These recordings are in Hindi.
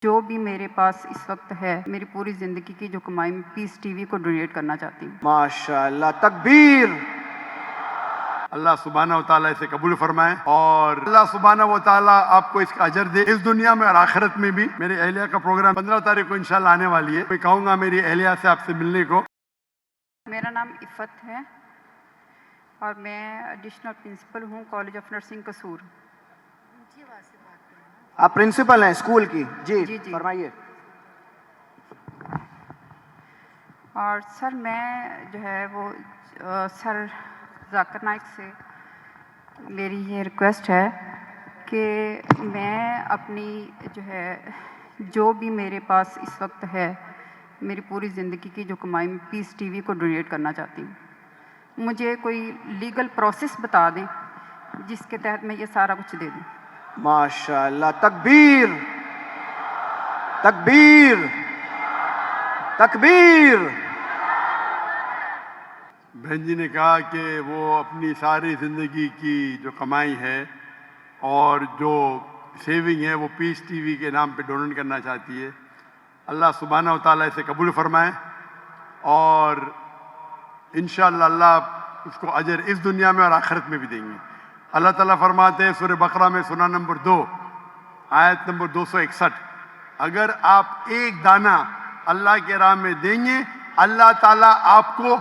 जो भी मेरे पास इस वक्त है, मेरी पूरी ज़िंदगी की जो कमाई मैं पीस टीवी को डोनेट करना चाहती हूँ। माशाअल्लाह, तकबीर। अल्लाह सुब्हाना व तआला इसे कबूल फरमाए और अल्लाह सुब्हाना व तआला आपको इसका अजर दे, इस दुनिया में और आखिरत में भी। मेरी अहलिया का प्रोग्राम 15 तारीख को इंशाल्लाह आने वाली है। मैं कहूँगा मेरी अहलिया से आपसे मिलने को। मेरा नाम इफ़त है और मैं एडिशनल प्रिंसिपल हूँ कॉलेज ऑफ नर्सिंग कसूर। आप प्रिंसिपल हैं स्कूल की? जी जी। फरमाइए। और सर मैं जो है वो सर जाकिर नाइक से मेरी ये रिक्वेस्ट है कि मैं अपनी जो है जो भी मेरे पास इस वक्त है, मेरी पूरी ज़िंदगी की जो कमाई मैं पीस टीवी को डोनेट करना चाहती हूँ। मुझे कोई लीगल प्रोसेस बता दें जिसके तहत मैं ये सारा कुछ दे दूँ। माशाअल्लाह, तकबीर तकबीर तकबीर। बहन जी ने कहा कि वो अपनी सारी ज़िंदगी की जो कमाई है और जो सेविंग है वो पीस टीवी के नाम पे डोनेट करना चाहती है। अल्लाह सुब्हाना व तआला इसे कबूल फरमाए और इंशाअल्लाह अल्लाह उसको अजर इस दुनिया में और आखिरत में भी देंगे। अल्लाह ताला फरमाते हैं सूरह बकरा में सूरा नंबर 2 आयत नंबर 261, अगर आप एक दाना अल्लाह के राह में देंगे, अल्लाह ताला आपको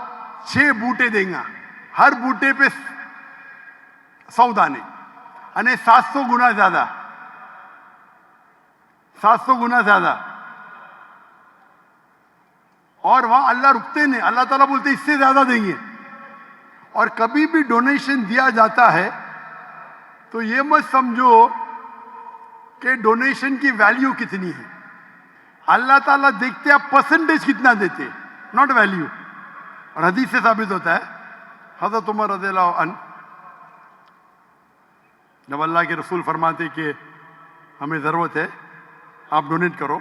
6 बूटे देगा, हर बूटे पे 100 दाने, यानी 700 गुना ज्यादा, 700 गुना ज्यादा। और वहां अल्लाह रुकते नहीं, अल्लाह ताला बोलते इससे ज्यादा देंगे। और कभी भी डोनेशन दिया जाता है तो ये मत समझो कि डोनेशन की वैल्यू कितनी है। अल्लाह ताला देखते आप परसेंटेज कितना देते, नॉट वैल्यू। और हदीस से साबित होता है, हज़रत उमर रज़ियल्लाहु अन्हु जब अल्लाह के रसूल फरमाते कि हमें ज़रूरत है आप डोनेट करो,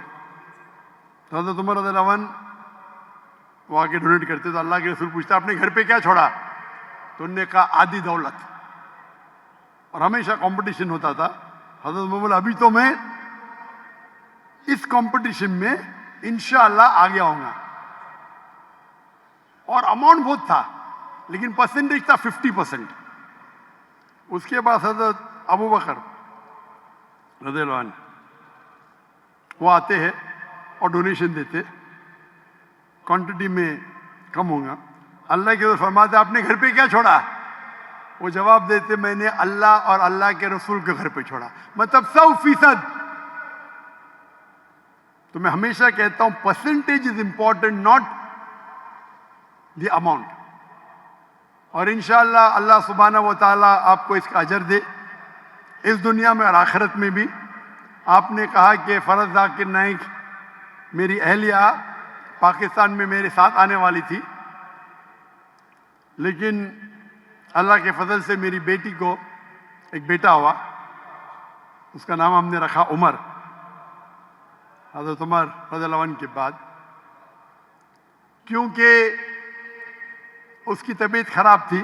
तो हज़रत उमर रज़ियल्लाहु अन्हु वो आके डोनेट करते, तो अल्लाह के रसूल पूछता आपने घर पे क्या छोड़ा? तो उन्होंने कहा आधी दौलत। और हमेशा कंपटीशन होता था। हज़रत उमर बोला अभी तो मैं इस कंपटीशन में इंशाअल्लाह आगे आऊंगा। और अमाउंट बहुत था लेकिन परसेंटेज था 50%। उसके बाद हज़रत अबू बकर रज़ियल्लाहु अन्हु वो आते हैं और डोनेशन देते, क्वांटिटी में कम होगा। अल्लाह के रसूल फरमाते आपने घर पे क्या छोड़ा? वो जवाब देते मैंने अल्लाह और अल्लाह के रसूल के घर पे छोड़ा, मतलब 100%। तो मैं हमेशा कहता हूं percentage is important, not the amount. और इंशाअल्लाह अल्लाह सुब्हाना व तआला आपको इसका अजर दे, इस दुनिया में और आखिरत में भी। आपने कहा कि फरज जाकिर नाइक मेरी अहलिया पाकिस्तान में मेरे साथ आने वाली थी, लेकिन अल्लाह के फजल से मेरी बेटी को एक बेटा हुआ, उसका नाम हमने रखा उमर, हज़रत उमर रज़ियल्लाहु अन्हु के बाद। क्योंकि उसकी तबीयत खराब थी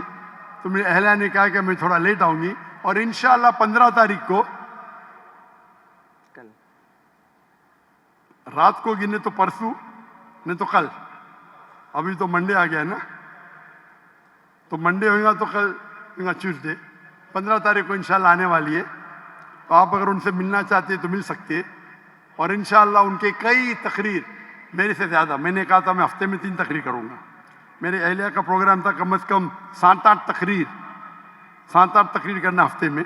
तो मेरी अहलिया ने कहा कि मैं थोड़ा लेट आऊंगी। और इंशाअल्लाह 15 तारीख को कल रात को गिने तो परसों, नहीं तो कल, अभी तो मंडे आ गया है ना, तो मंडे होगा तो कल होगा ट्यूसडे, 15 तारीख को इंशाल्लाह आने वाली है। तो आप अगर उनसे मिलना चाहते हैं तो मिल सकते हैं। और इंशाल्लाह उनके कई तकरीर मेरे से ज़्यादा, मैंने कहा था मैं हफ्ते में 3 तकरीर करूँगा। मेरे अहलिया का प्रोग्राम था कम से कम 7-8 तकरीर करना हफ्ते में,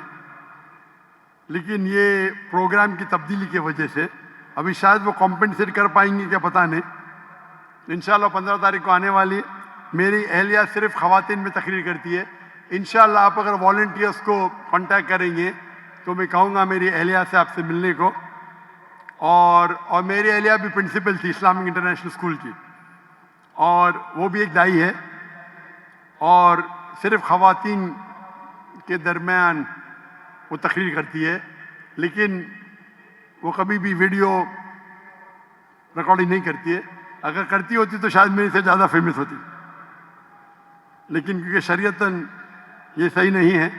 लेकिन ये प्रोग्राम की तब्दीली की वजह से अभी शायद वो कॉम्पेंसेट कर पाएंगे क्या पता नहीं। इंशाल्लाह 15 तारीख को आने वाली है। मेरी अहलिया सिर्फ ख़वातीन में तकरीर करती है। इंशाल्लाह आप अगर वॉलंटियर्स को कांटेक्ट करेंगे तो मैं कहूँगा मेरी अहलिया से आपसे मिलने को। और मेरी अहलिया भी प्रिंसिपल थी इस्लामिक इंटरनेशनल स्कूल की, और वो भी एक दाई है, और सिर्फ ख़वातीन के दरमियान वो तकरीर करती है, लेकिन वो कभी भी वीडियो रिकॉर्डिंग नहीं करती है। अगर करती होती तो शायद मेरे से ज़्यादा फेमस होती, लेकिन क्योंकि शरीयतन ये सही नहीं है,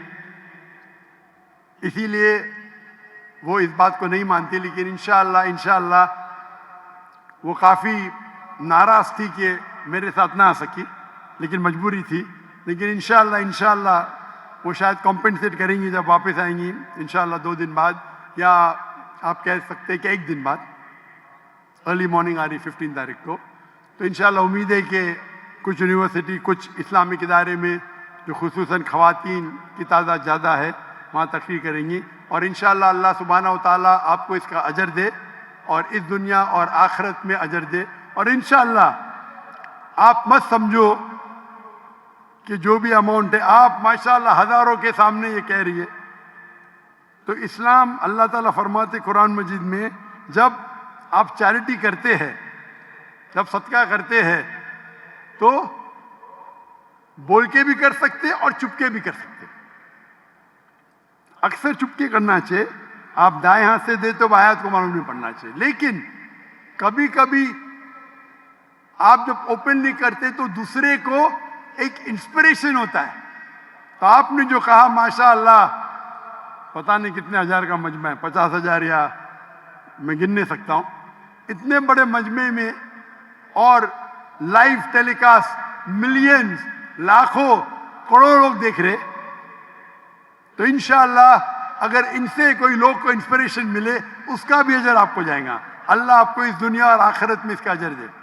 इसीलिए वो इस बात को नहीं मानती, लेकिन इंशाअल्लाह वो काफ़ी नाराज़ थी कि मेरे साथ ना आ सकी, लेकिन मजबूरी थी। लेकिन इंशाअल्लाह वो शायद कॉम्पेंसेट करेंगी जब वापस आएंगी, इंशाअल्लाह 2 दिन बाद, या आप कह सकते हैं कि 1 दिन बाद, अर्ली मॉर्निंग आ रही 15 तारीख को। तो इंशाअल्लाह उम्मीद है कि कुछ यूनिवर्सिटी, कुछ इस्लामिक इदारे में जो खुसूसन ख़वातीन की तादाद ज़्यादा है, वहाँ तकरीर करेंगी, और इंशाअल्लाह अल्लाह सुब्हानहू व तआला आपको इसका अजर दे, और इस दुनिया और आखिरत में अजर दे। और इंशाअल्लाह आप मत समझो कि जो भी अमाउंट है, आप माशाअल्लाह हज़ारों के सामने ये कह रही है। तो इस्लाम, अल्लाह ताला फरमाते कुरान मजीद में, जब आप चैरिटी करते हैं, जब सदका करते हैं, तो बोल के भी कर सकते हैं और चुप के भी कर सकते हैं। अक्सर चुप के करना चाहिए, आप दाएं हाथ से दे तो आयत को मालूम नहीं पड़ना चाहिए। लेकिन कभी कभी आप जब ओपनली करते तो दूसरे को एक इंस्पिरेशन होता है। तो आपने जो कहा माशाअल्लाह, पता नहीं कितने हजार का मजमा है, 50,000 या मैं गिन नहीं सकता हूं, इतने बड़े मजमे में, और लाइव टेलीकास्ट मिलियंस, लाखों, करोड़ों लोग देख रहे। तो इंशाअल्लाह अगर इनसे कोई लोग को इंस्पिरेशन मिले, उसका भी अजर आपको जाएगा। अल्लाह आपको इस दुनिया और आखिरत में इसका अजर दे।